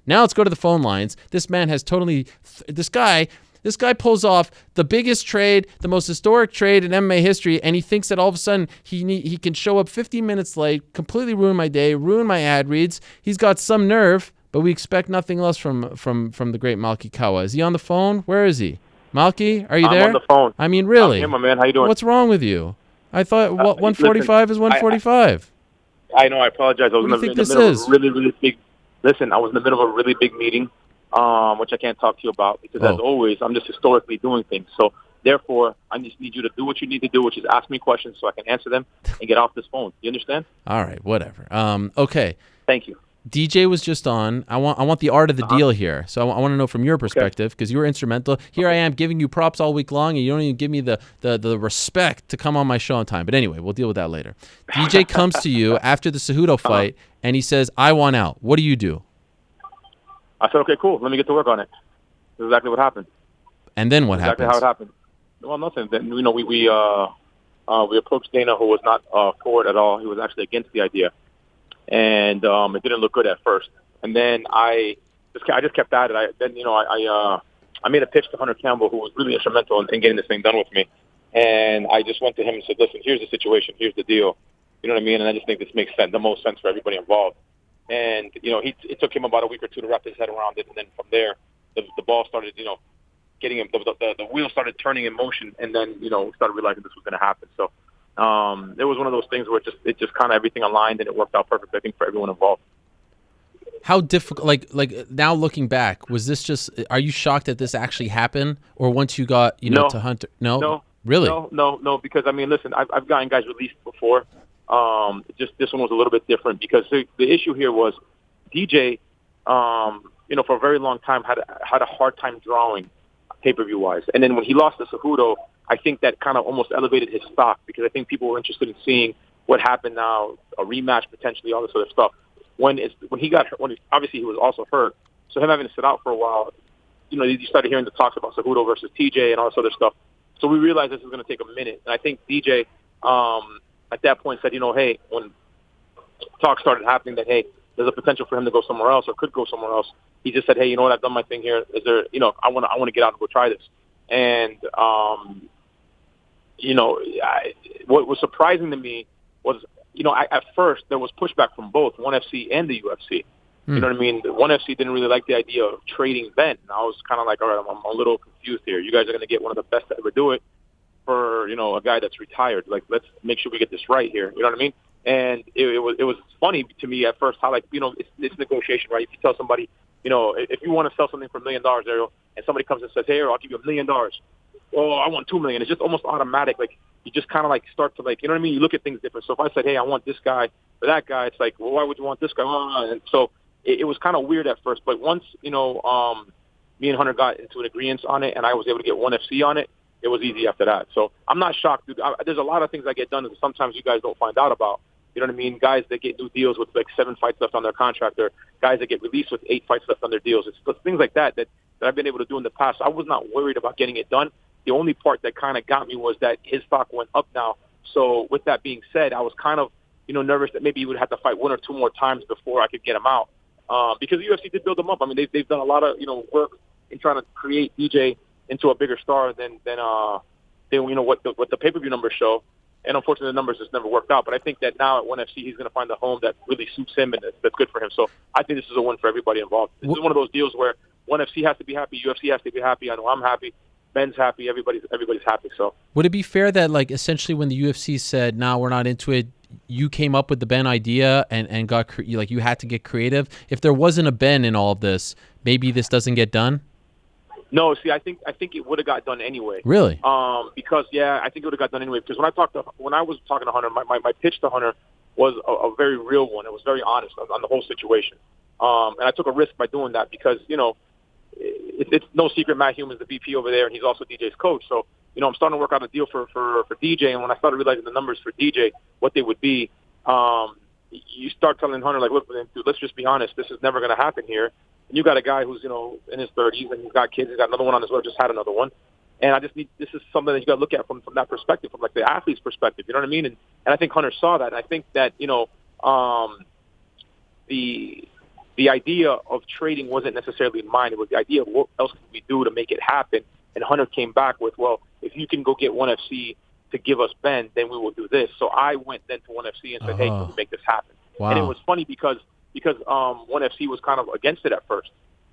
Now let's go to the phone lines. This man has totally this guy pulls off the biggest trade, the most historic trade in MMA history, and he thinks that all of a sudden he can show up 15 minutes late, completely ruin my day, ruin my ad reads. He's got some nerve, but we expect nothing less from the great Malki Kawa. Is he on the phone? Where is he? Malki, are you there? I'm on the phone. I mean, really? I'm here, my man. How you doing? What's wrong with you? I thought 145 is 145. I know. I apologize. I was What do you in think the this middle is? of a really, really big. Listen, I was in the middle of a really big meeting, which I can't talk to you about because, as always, I'm just historically doing things. So, therefore, I just need you to do what you need to do, which is ask me questions so I can answer them and get off this phone. You understand? All right, whatever. Okay. Thank you. DJ was just on. I want the art of the deal here. So I want to know from your perspective because you were instrumental. Here I am giving you props all week long, and you don't even give me the respect to come on my show on time. But anyway, we'll deal with that later. DJ comes to you after the Cejudo fight, and he says, "I want out." What do you do? I said, "Okay, cool. Let me get to work on it." That's exactly what happened. And then what happens? Exactly how it happened. Well, nothing. Then we approached Dana, who was not for it at all. He was actually against the idea. And it didn't look good at first. And then I just kept at it. I made a pitch to Hunter Campbell, who was really instrumental in getting this thing done with me. And I just went to him and said, "Listen, here's the situation. Here's the deal. You know what I mean? And I just think this makes sense, the most sense for everybody involved." And it took him about a week or two to wrap his head around it. And then from there, the ball started, getting him. The wheel started turning in motion. And then started realizing this was going to happen. So. It was one of those things where it just kind of everything aligned and it worked out perfect, I think, for everyone involved. How difficult, like now looking back, was this just, are you shocked that this actually happened? Or once you got, to Hunter? No? Really? No, because, I mean, listen, I've gotten guys released before. Just this one was a little bit different because the issue here was DJ, for a very long time had a hard time drawing pay-per-view wise. And then when he lost to Cejudo, I think that kind of almost elevated his stock because I think people were interested in seeing what happened now, a rematch potentially, all this other stuff. When he got hurt, obviously he was also hurt, so him having to sit out for a while, you started hearing the talks about Cejudo versus TJ and all this other stuff. So we realized this was going to take a minute, and I think DJ at that point said, hey, when talks started happening that hey, there's a potential for him to go somewhere else or could go somewhere else. He just said, hey, you know what, I've done my thing here. Is there, I want to get out and go try this, and what was surprising to me was, at first there was pushback from both ONE FC and the UFC. You know what I mean? The ONE FC didn't really like the idea of trading Ben. And I was kind of like, all right, I'm a little confused here. You guys are going to get one of the best to ever do it for, a guy that's retired. Like, let's make sure we get this right here. You know what I mean? And it was funny to me at first how, it's negotiation, right? If you tell somebody, if you want to sell something for $1 million, Ariel, and somebody comes and says, hey, Ariel, I'll give you $1 million. Oh, I want $2 million. It's just almost automatic. Like, you just kind of start to you know what I mean? You look at things different. So if I said, hey, I want this guy or that guy, it's like, well, why would you want this guy? And so it was kind of weird at first. But once, me and Hunter got into an agreement on it and I was able to get ONE FC on it, it was easy after that. So I'm not shocked, dude. There's a lot of things that get done that sometimes you guys don't find out about. You know what I mean? Guys that get new deals with 7 fights left on their contract, or guys that get released with 8 fights left on their deals. It's things like that I've been able to do in the past. I was not worried about getting it done. The only part that kind of got me was that his stock went up now. So with that being said, I was kind of, nervous that maybe he would have to fight 1 or 2 more times before I could get him out. Because the UFC did build him up. I mean, they've done a lot of, work in trying to create DJ into a bigger star than what the pay-per-view numbers show. And unfortunately, the numbers just never worked out. But I think that now at ONE FC, he's going to find a home that really suits him and that's good for him. So I think this is a win for everybody involved. This is one of those deals where ONE FC has to be happy, UFC has to be happy. I know I'm happy. Ben's happy. Everybody's happy. So would it be fair that essentially when the UFC said, "No, we're not into it," you came up with the Ben idea and got you had to get creative? If there wasn't a Ben in all of this, maybe this doesn't get done. No, see, I think it would have got done anyway. Really? Because I think it would have got done anyway. Because when I was talking to Hunter, my pitch to Hunter was a very real one. It was very honest on the whole situation. And I took a risk by doing that because it's no secret Matt Human's the VP over there, and he's also DJ's coach. So I'm starting to work out a deal for DJ. And when I started realizing the numbers for DJ, what they would be, you start telling Hunter look, dude, let's just be honest. This is never going to happen here. And you got a guy who's, in his 30s, and he's got kids. He's got another one on his way, just had another one. And I just need, this is something that you got to look at from that perspective, from the athlete's perspective. You know what I mean? And I think Hunter saw that. And I think that, the the idea of trading wasn't necessarily in mind. It was the idea of what else could we do to make it happen. And Hunter came back with, well, if you can go get ONE FC to give us Ben, then we will do this. So I went then to ONE FC and said, hey, can we make this happen? Wow. And it was funny because ONE FC was kind of against it at first.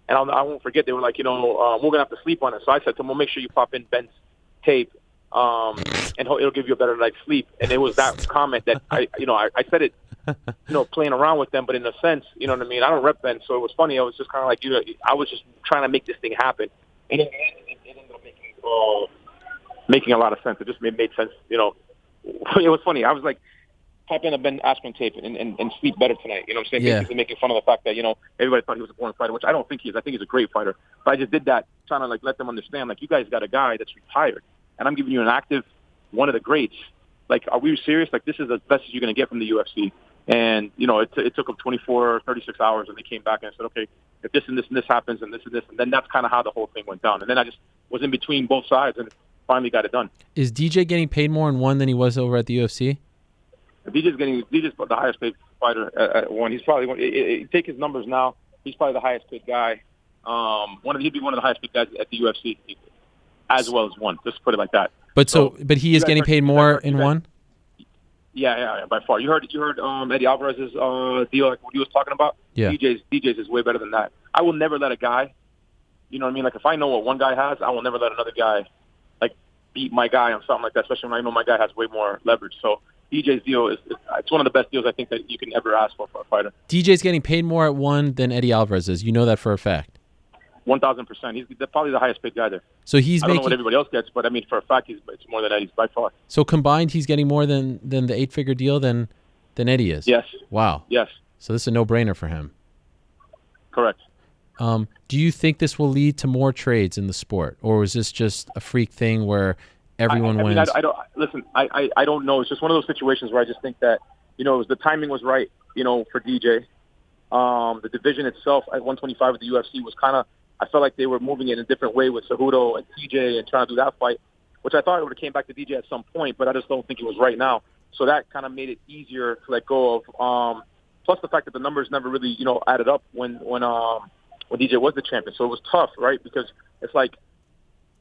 And I won't forget, they were like, we're going to have to sleep on it. So I said to them, well, make sure you pop in Ben's tape, and it'll give you a better night's sleep. And it was that comment that I said it, playing around with them, but in a sense, you know what I mean? I don't rep Ben, so it was funny. I was just kind of like, I was just trying to make this thing happen. And in the end, it ended up making a lot of sense. It just made sense, It was funny. I was like, pop in a Ben Askren tape and sleep better tonight. You know what I'm saying? Yeah. Basically making fun of the fact that, everybody thought he was a born fighter, which I don't think he is. I think he's a great fighter. But I just did that trying to, let them understand, you guys got a guy that's retired, and I'm giving you an active, one of the greats. Are we serious? This is as best as you're going to get from the UFC. And, it took them 24, 36 hours, and they came back and said, okay, if this and this and this happens and this and this, and then that's kind of how the whole thing went down. And then I just was in between both sides and finally got it done. Is DJ getting paid more in ONE than he was over at the UFC? DJ's the highest paid fighter at ONE. He's probably take his numbers now. He's probably the highest paid guy. He'd be one of the highest paid guys at the UFC, as well as ONE. Just put it like that. But but he is getting paid more in ONE. Yeah, by far. You heard Eddie Alvarez's deal, what he was talking about. Yeah. DJ's is way better than that. I will never let a guy, you know what I mean? If I know what one guy has, I will never let another guy beat my guy on something like that, especially when I know my guy has way more leverage. So DJ's deal it's one of the best deals I think that you can ever ask for a fighter. DJ's getting paid more at ONE than Eddie Alvarez is. You know that for a fact. 1,000%. He's probably the highest paid guy there. So I don't know what everybody else gets, but I mean for a fact it's more than Eddie's by far. So combined, he's getting more than the 8-figure deal than Eddie is. Yes. Wow. Yes. So this is a no-brainer for him. Correct. Do you think this will lead to more trades in the sport, or is this just a freak thing where everyone wins? I don't listen. I don't know. It's just one of those situations where I just think that the timing was right. For DJ, the division itself at 125 of the UFC was kind of. I felt like they were moving it in a different way with Cejudo and TJ and trying to do that fight, which I thought it would have came back to DJ at some point, but I just don't think it was right now. So that kind of made it easier to let go of. Plus the fact that the numbers never really added up when DJ was the champion. So it was tough, right? Because it's like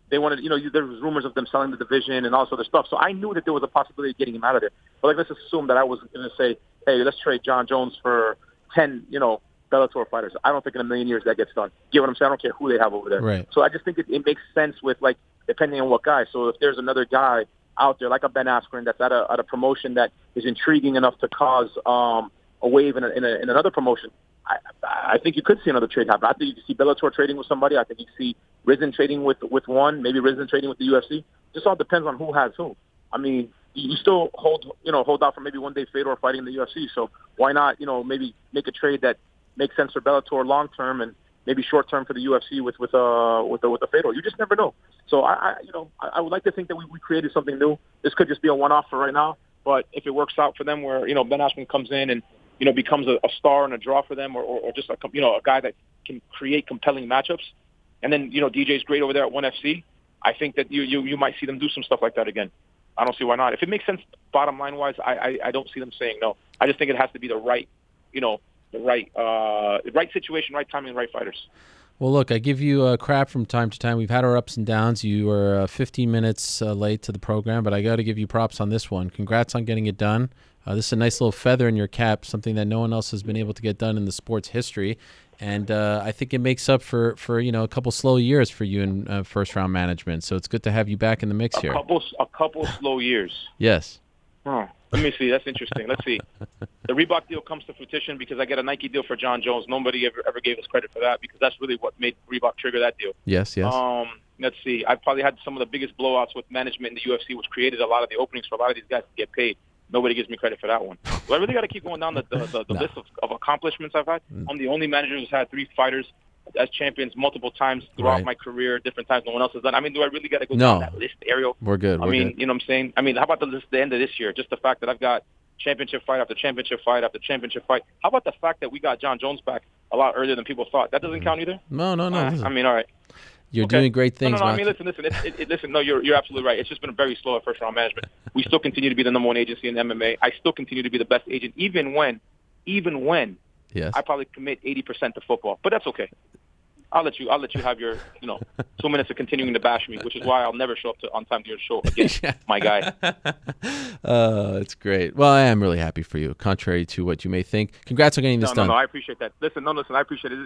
they wanted, there was rumors of them selling the division and all this other stuff. So I knew that there was a possibility of getting him out of there. But let's assume that I was going to say, hey, let's trade John Jones for 10, Bellator fighters. I don't think in a million years that gets done. Get what I'm saying? I don't care who they have over there. Right. So I just think it makes sense with depending on what guy. So if there's another guy out there like a Ben Askren that's at a promotion that is intriguing enough to cause a wave in another promotion, I think you could see another trade happen. I think you could see Bellator trading with somebody. I think you could see Rizin trading with ONE, maybe Rizin trading with the UFC. Just all depends on who has who. I mean, you still hold out for maybe one day Fedor fighting in the UFC. So why not, maybe make a trade that makes sense for Bellator long term and maybe short term for the UFC with a Fedor. You just never know. So I would like to think that we created something new. This could just be a one-off for right now, but if it works out for them, where Ben Askren comes in and becomes a star and a draw for them, or just a guy that can create compelling matchups, and then DJ's great over there at ONE FC. I think that you might see them do some stuff like that again. I don't see why not. If it makes sense, bottom line wise, I don't see them saying no. I just think it has to be the right, the right situation, right timing, right fighters. Well, look, I give you crap from time to time. We've had our ups and downs. You were 15 minutes late to the program, but I got to give you props on this one. Congrats on getting it done. This is a nice little feather in your cap, something that no one else has been able to get done in the sport's history. And I think it makes up for a couple slow years for you in first-round management. So it's good to have you back in the mix here. A couple slow years. Yes. Huh. Let me see. That's interesting. Let's see. The Reebok deal comes to fruition because I get a Nike deal for John Jones. Nobody ever gave us credit for that because that's really what made Reebok trigger that deal. Yes. Let's see. I've probably had some of the biggest blowouts with management in the UFC, which created a lot of the openings for a lot of these guys to get paid. Nobody gives me credit for that one. So I really got to keep going down the list of accomplishments I've had. I'm the only manager who's had 3 fighters as champions multiple times throughout my career, different times no one else has done. I mean, do I really got to go down that list, Ariel? We're good. I mean, you know what I'm saying? I mean, how about the end of this year? Just the fact that I've got championship fight after championship fight after championship fight. How about the fact that we got John Jones back a lot earlier than people thought? That doesn't count either? No. I mean, all right. You're doing great things. No, I mean, listen. Listen. No, you're absolutely right. It's just been very slow at first round management. We still continue to be the number one agency in MMA. I still continue to be the best agent, even when Yes. I probably commit 80% to football, but that's okay. I'll let you have your 2 minutes of continuing to bash me, which is why I'll never show up on time to your show again, my guy. It's great. Well, I am really happy for you, contrary to what you may think. Congrats on getting this done. No, I appreciate that. Listen, I appreciate it.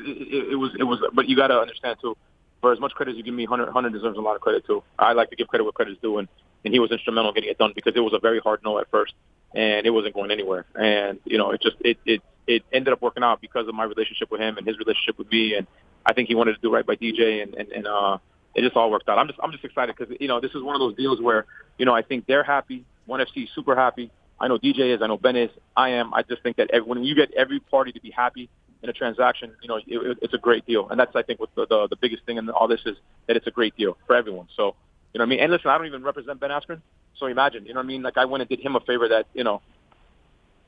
It was, but you got to understand too. For as much credit as you give me, Hunter deserves a lot of credit too. I like to give credit where credit is due, and he was instrumental in getting it done because it was a very hard no at first, and it wasn't going anywhere. And it ended up working out because of my relationship with him and his relationship with me, and I think he wanted to do right by DJ, and it just all worked out. I'm just excited because this is one of those deals where I think they're happy. ONE FC is super happy. I know DJ is. I know Ben is. I am. I just think that when you get every party to be happy in a transaction, it's a great deal, and that's I think what the biggest thing in all this is that it's a great deal for everyone. So you know what I mean. And listen, I don't even represent Ben Askren, so imagine like I went and did him a favor that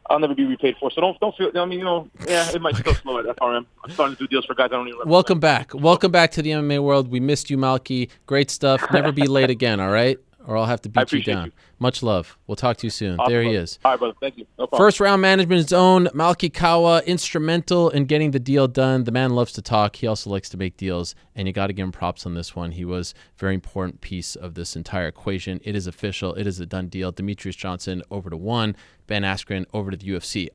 I'll never be repaid for. So don't feel. It might still slow at FRM. I'm starting to do deals for guys I don't even represent. Welcome back to the MMA world. We missed you, Malki. Great stuff. Never be late again. All right. Or I'll have to beat you down. Much love. We'll talk to you soon. Awesome, there he brother. is. All right, brother. Thank you. No problem. First round management zone. Malki Kawa, instrumental in getting the deal done. The man loves to talk. He also likes to make deals, and you got to give him props on this one. He was a very important piece of this entire equation. It is official. It is a done deal. Demetrious Johnson over to ONE. Ben Askren over to the UFC.